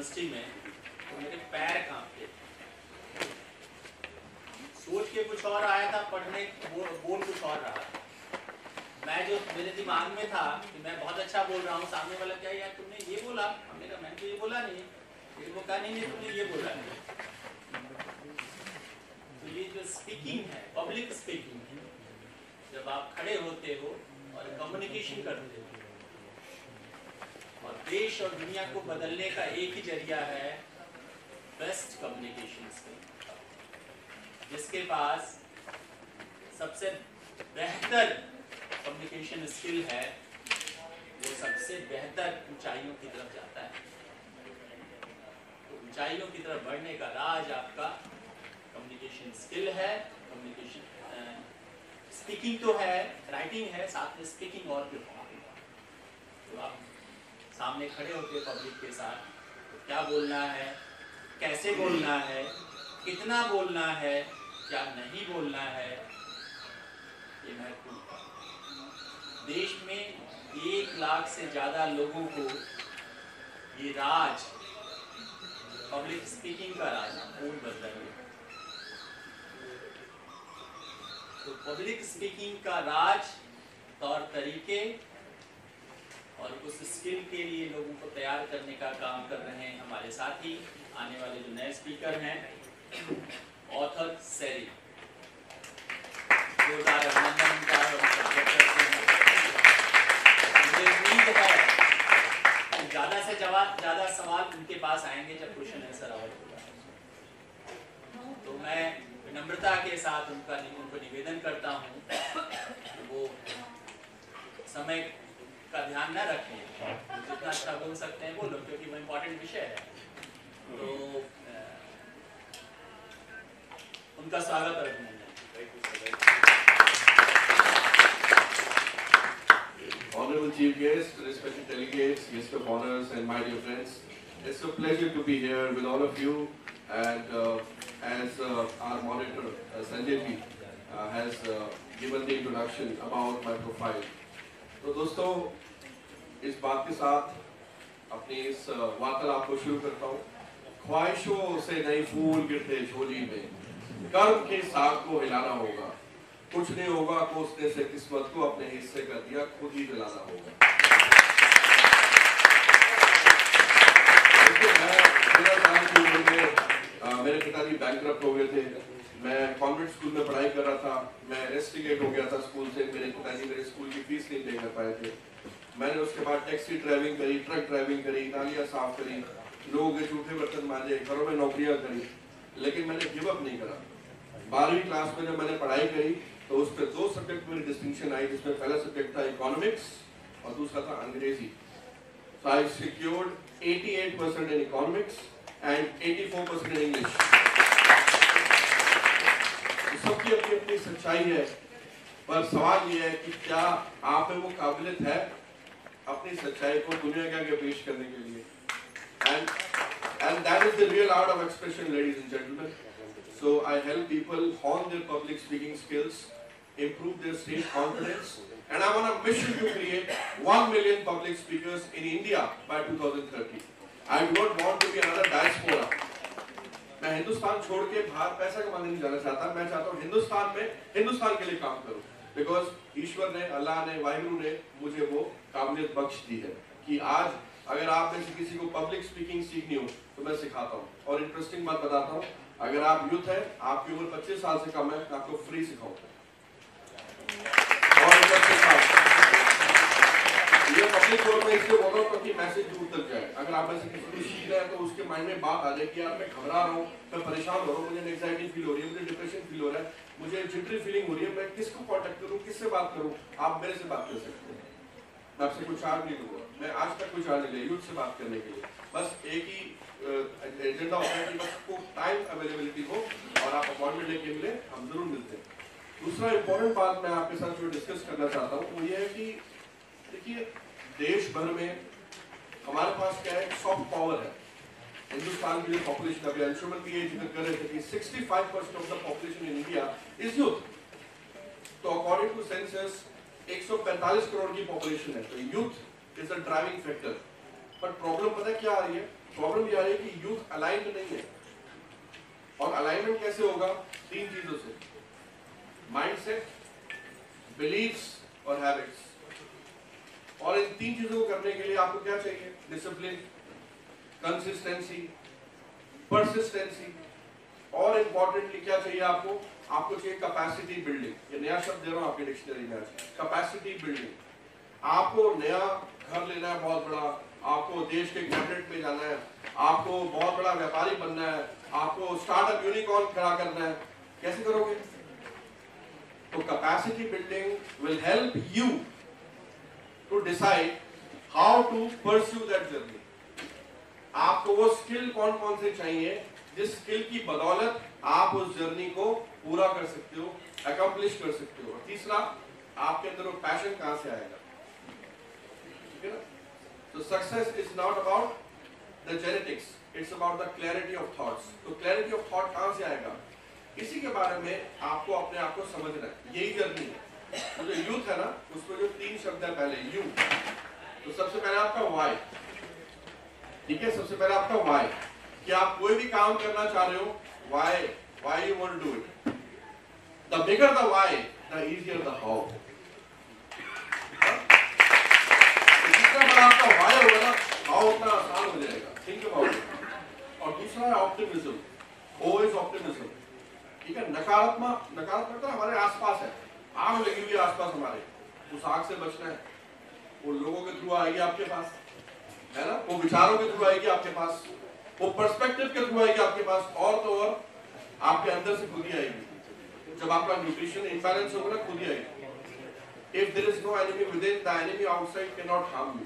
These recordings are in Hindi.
यूनिवर्सिटी में, तो मेरे पैर कांपते, सोच के कुछ और आया था, पढ़ने बोल कुछ और रहा। मैं जो मेरे दिमाग में था कि मैं बहुत अच्छा बोल रहा हूँ, सामने वाला क्या यार तुमने ये बोला, हमने कहा मैंने तो ये बोला नहीं, फिर वो कहा नहीं तुमने ये बोला नहीं। तो ये जो स्पीकिंग है, पब्लिक स्पीकिंग है, जब आप खड़े होते हो और कम्युनिकेशन करते हो, और देश और दुनिया को बदलने का एक ही जरिया है बेस्ट कम्युनिकेशन स्किल। जिसके पास सबसे बेहतर कम्युनिकेशन स्किल है वो सबसे बेहतर ऊंचाइयों की तरफ जाता है। तो ऊंचाइयों की तरफ बढ़ने का राज आपका कम्युनिकेशन स्किल है। कम्युनिकेशन स्पीकिंग तो है, राइटिंग है, साथ में स्पीकिंग और भी होगा। तो आप सामने खड़े होकर पब्लिक के साथ तो क्या बोलना है, कैसे बोलना है, कितना बोलना है, क्या नहीं बोलना है, ये महत्वपूर्ण है। देश में 1 लाख से ज्यादा लोगों को ये राज, पब्लिक स्पीकिंग का राज पूर्ण बदला है। तो पब्लिक स्पीकिंग का राज, तौर तरीके और उस स्किल के लिए लोगों को तैयार करने का काम कर रहे हैं हमारे साथी, आने वाले जो नए स्पीकर हैं, ऑथर सेरी। जोरदार अभिनंदन उनका। मुझे उम्मीद है कि ज्यादा सवाल उनके पास आएंगे जब क्वेश्चन आंसर आवर होगा। तो मैं विनम्रता के साथ उनको निवेदन करता हूँ कि वो समय का ध्यान न रखें, जितना अच्छा बोल सकते हैं बोलो, क्योंकि वो इम्पोर्टेंट विषय है। तो उनका स्वागत और अभिनंदन। Honorable Chief Guest, respected delegates, guest of honors, and my dear friends, it's a pleasure to be here with all of you. And as our monitor Sanjay ji has given the introduction about my profile, तो दोस्तों इस बात के साथ अपनी इस वार्तालाप को शुरू करता हूँ। ख्वाहिशों से नए फूल गिरते झोली में, कर्म के साग को हिलाना होगा, कुछ नहीं होगा कोसने से किस्मत को, अपने हिस्से का दिया खुद ही जलाना होगा। मेरे पिताजी बैंकरप्ट हो गए थे, मैं कॉन्वेंट स्कूल में पढ़ाई कर रहा था, मैं रेस्टिगेट हो गया था स्कूल से, मेरे पिताजी मेरे स्कूल की फीस नहीं दे कर पाए थे। मैंने उसके बाद टैक्सी ड्राइविंग करी, ट्रक ड्राइविंग करी, नालियाँ साफ करी, लोगों के जूठे बर्तन मांजे, घरों में नौकरियाँ करी, लेकिन मैंने गिव अप नहीं करा। 12वीं क्लास में जब मैंने पढ़ाई करी तो उस पर 2 सब्जेक्ट में डिस्टिंक्शन आई, जिसमें पहला सब्जेक्ट था इकोनॉमिक्स और दूसरा था अंग्रेजी। So I secured 88% in economics and 84% in English. सबकी अपनी अपनी सच्चाई है, पर सवाल ये है कि क्या आप में वो काबिलियत है अपनी सच्चाई को दुनिया के आगे पेश करने के लिए। And that is the real art of expression, ladies and gentlemen. So I help people hone their public speaking skills, improve their state confidence, and I'm on a mission to create 1 million public speakers in India by 2030. I do not want to be another diaspora. मैं हिंदुस्तान छोड़ के बाहर पैसा कमाने नहीं जाना चाहता, मैं चाहता हूँ हिंदुस्तान में हिंदुस्तान के लिए काम करूँ, बिकॉज ईश्वर ने, अल्लाह ने, वाहिगुरु ने मुझे वो काबिलियत बख्श दी है कि आज अगर आप में से किसी को पब्लिक स्पीकिंग सीखनी हो तो मैं सिखाता हूँ। और इंटरेस्टिंग बात बताता हूँ, अगर आप यूथ है, आपकी उम्र 25 साल से कम है, मैं आपको फ्री सिखाऊंगा। और ये पब्लिक फोरम में इसलिए बोल रहा हूँ ताकि मैसेज दूर तक जाए। अगर आप में से किसी को सीखना है तो उसके माइंड में बात आ जाए कि यार मैं घबरा रहा हूँ, मैं परेशान हो रहा हूँ, मुझे एंग्जाइटी फील हो रही है, मुझे डिप्रेशन फील हो रहा है, मुझे जिटरी फीलिंग हो रही है, मैं किसको कांटेक्ट करूँ, किससे बात करूँ? आप मेरे से बात कर सकते हैं। मैं आपसे कुछ चार्ज नहीं लूंगा, मैं आज तक कुछ चार्ज नहीं लिया यूथ से बात करने के लिए। बस एक ही एजेंडा होता है कि बस आपको टाइम अवेलेबिलिटी हो और आप अपॉइंटमेंट लेके मिले, हम जरूर मिलते हैं। दूसरा इंपॉर्टेंट बात मैं आपके साथ जो डिस्कस करना चाहता हूँ वो ये है कि देखिए देश भर में हमारे पास क्या है, सॉफ्ट पावर है। हिंदुस्तान की जो पॉपुलेशन, अभी अंशुमन भी ये जिक्र कर रहे थे कि 65% of the population in India is youth. तो अकॉर्डिंग टू सेंसस 145 करोड़ की पॉपुलेशन है, तो youth is a driving factor. पर प्रॉब्लम पता है क्या आ रही है, प्रॉब्लम यह है कि यूथ अलाइंड नहीं है। और अलाइनमेंट कैसे होगा? 3 चीजों से, माइंडसेट, बिलीव्स और हैबिट्स। और इन 3 चीजों को करने के लिए आपको क्या चाहिए? डिसिप्लिन, कंसिस्टेंसी, परसिस्टेंसी, और इंपॉर्टेंटली क्या चाहिए आपको? आपको चाहिए कैपेसिटी बिल्डिंग। ये नया शब्द दे रहा हूं आपकी डिक्शनरी में आज, कैपेसिटी बिल्डिंग। आपको नया घर लेना है बहुत बड़ा, आपको देश के कैबिनेट में जाना है, आपको बहुत बड़ा व्यापारी बनना है, आपको स्टार्टअप यूनिकॉर्न खड़ा करना है, कैसे करोगे? तो capacity building will help you to decide how to pursue that journey. आपको वो स्किल कौन कौन से चाहिए जिस स्किल की बदौलत आप उस जर्नी को पूरा कर सकते हो, अकम्प्लिश कर सकते हो। और तीसरा, आपके अंदर वो पैशन कहां से आएगा, ठीक है ना? तो success is not about the genetics, it's about the clarity of thoughts. तो क्लैरिटी ऑफ थॉट कहां से आएगा? इसी के बारे में आपको अपने आप को समझना है। यही जर्नी है। तो जो यूथ है ना, उसमें जो 3 शब्द है पहले, यू। तो सबसे पहले आपका वाई, ठीक है? सबसे पहले आपका वाई, कि आप कोई भी काम करना चाह रहे हो, why you want to do it. The bigger the why, the easier the how. जितना बड़ा आपका why होगा ना, how उतना आसान हो जाएगा। Think about it. और दूसरा है optimism. O is optimism. ठीक है? नकारात्मकता हमारे आसपास है, आग लगी हुई आसपास हमारे, उस आग से बचना है। वो लोगों के थ्रू आएगी आपके पास, है ना? वो विचारों के थ्रू आएगी आपके पास, वो पर्सपेक्टिव के थ्रू आएगी आपके पास, और तो और आपके अंदर से खुद ही आएगी। जब आपका न्यूट्रिशन इम्बैलेंस होगा ना, खुद ही आएगी। If there is no enemy within, the enemy outside can not harm you.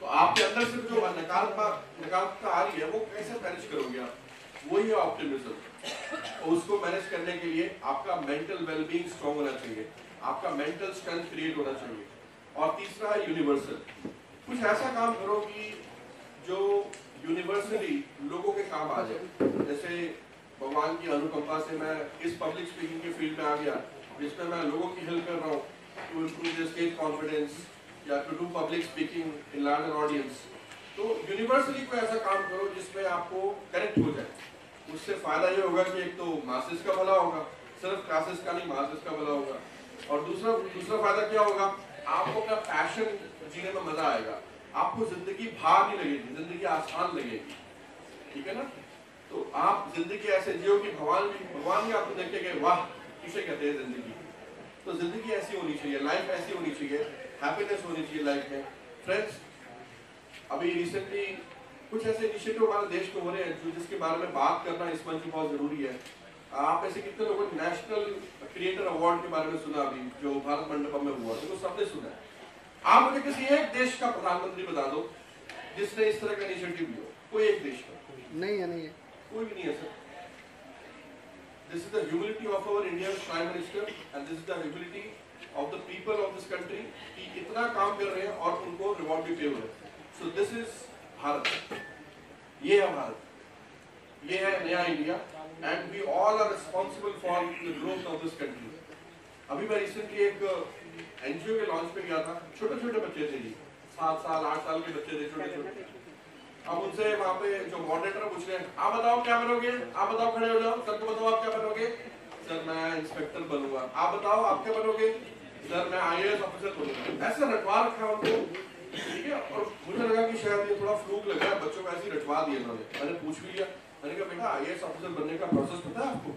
तो आपके अंदर से जो नकारात्मकता आ रही है, वो कैसे मैनेज करोगे आप? वही है ऑप्टिमिज्म। और उसको मैनेज करने के लिए आपका मेंटल वेलबीइंग स्ट्रांग होना चाहिए, आपका मेंटल स्ट्रेंथ क्रिएट होना चाहिए। और तीसरा है यूनिवर्सल। कुछ ऐसा काम करो कि जो यूनिवर्सली लोगों के काम आ जाए। जैसे भगवान की अनुकंपा से मैं इस पब्लिक स्पीकिंग के फील्ड में आ गया, जिसमें मैं लोगों की हेल्प कर रहा हूँ to improve their stage confidence या to do public speaking in larger audience. तो यूनिवर्सली कोई ऐसा काम करो जिसमें आपको कनेक्ट हो जाए। उससे फायदा ये होगा कि एक तो मासेस का भला होगा, सिर्फ क्लासेस का नहीं, मासेस का भला होगा। और दूसरा फायदा क्या होगा? आपको अपना पैशन जीने में मजा आएगा, आपको जिंदगी भार नहीं लगेगी, जिंदगी आसान लगेगी, ठीक है ना? तो आप जिंदगी ऐसे जियो कि भगवान भी आपको देख के गए, वाह किसे कहते हैं जिंदगी। तो जिंदगी ऐसी होनी चाहिए, लाइफ ऐसी होनी चाहिए, हैप्पीनेस होनी चाहिए लाइफ में। फ्रेंड्स, अभी रिसेंटली कुछ ऐसे इनिशिएटिव हमारे देश में हो रहे हैं जिसके बारे में बात करना इस मंच में बहुत जरूरी है। आप ऐसे कितने लोगों ने नेशनल क्रिएटर अवार्ड के बारे में सुना? अभी जो भारत मंडपम में हुआ, तो सबने सुना है। आप मुझे किसी एक देश का प्रधानमंत्री बता दो जिसने इस तरह का इनिशिएटिव लिया। कोई एक देश का नहीं है, कोई भी नहीं है sir. This is the humility of our Indian prime minister and this is the humility of the people of this country कि इतना काम कर रहे हैं और उनको रिवॉर्ड भी पे हो रहा है। सो दिस इज भारत, ये है भारत, ये है नया India, and we all are responsible for the growth of this country. अभी मैं रिसेंटली एक एनजीओ के लॉन्च पे गया था। छोटे छोटे बच्चे थे जी, 7 साल 8 साल के बच्चे थे, छोटे छोटे। अब उनसे वहाँ पे जो मॉडरेटर पूछ रहे हैं, आप बताओ क्या बनोगे, आप बताओ, खड़े हो जाओ, सर को बताओ आप क्या बनोगे। सर मैं इंस्पेक्टर बनूंगा। आप बताओ आप क्या बनोगे। सर मैं IAS ऑफिसर बनूंगा। ऐसा रटवा रखा उनको, ठीक है। और मुझे लगा कि शायद ये थोड़ा फ्लूक लगा, बच्चों को ऐसे रटवा दिया इन्होंने। मैंने पूछ भी लिया, मैंने कहा बेटा IAS ऑफिसर बनने का प्रोसेस पता है आपको?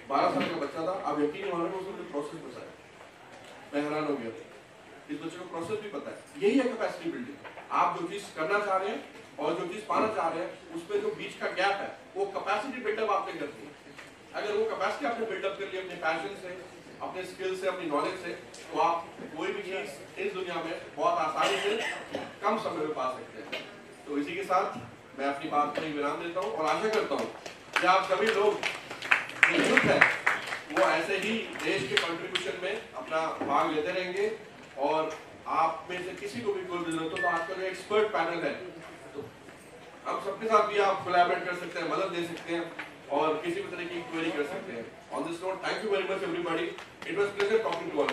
12 साल का बच्चा था, आप यकीन नहीं मानोगे उसने प्रोसेस बताया। मैं हैरान हो गया, इस बच्चे को प्रोसेस भी पता है। यही है कैपेसिटी बिल्डिंग। आप जो चीज करना चाह रहे हैं और जो चीज पाना चाह रहे हैं, उसमें जो बीच का गैप है, वो कैपेसिटी बिल्डअप आपने कर दी। अगर वो कैपेसिटी आपने बिल्डअप कर ली अपने पैशन से, अपने स्किल से, अपनी नॉलेज से, तो आप कोई भी चीज इस दुनिया में बहुत आसानी से कम समय में पा सकते हैं। तो इसी के साथ मैं अपनी बात को विराम देता हूँ और आशा करता हूँ कि आप सभी लोग जो यूथ है वो ऐसे ही देश के कंट्रीब्यूशन में अपना भाग लेते रहेंगे। और आप में से किसी को भी कोई भी जरूरत हो तो आपका जो एक्सपर्ट पैनल है, तो हम सबके साथ भी आप कोलैबोरेट कर सकते हैं, मदद दे सकते हैं और किसी भी तरह की क्वेरी कर सकते हैं। On this note, thank you very much everybody. It was pleasure talking to all.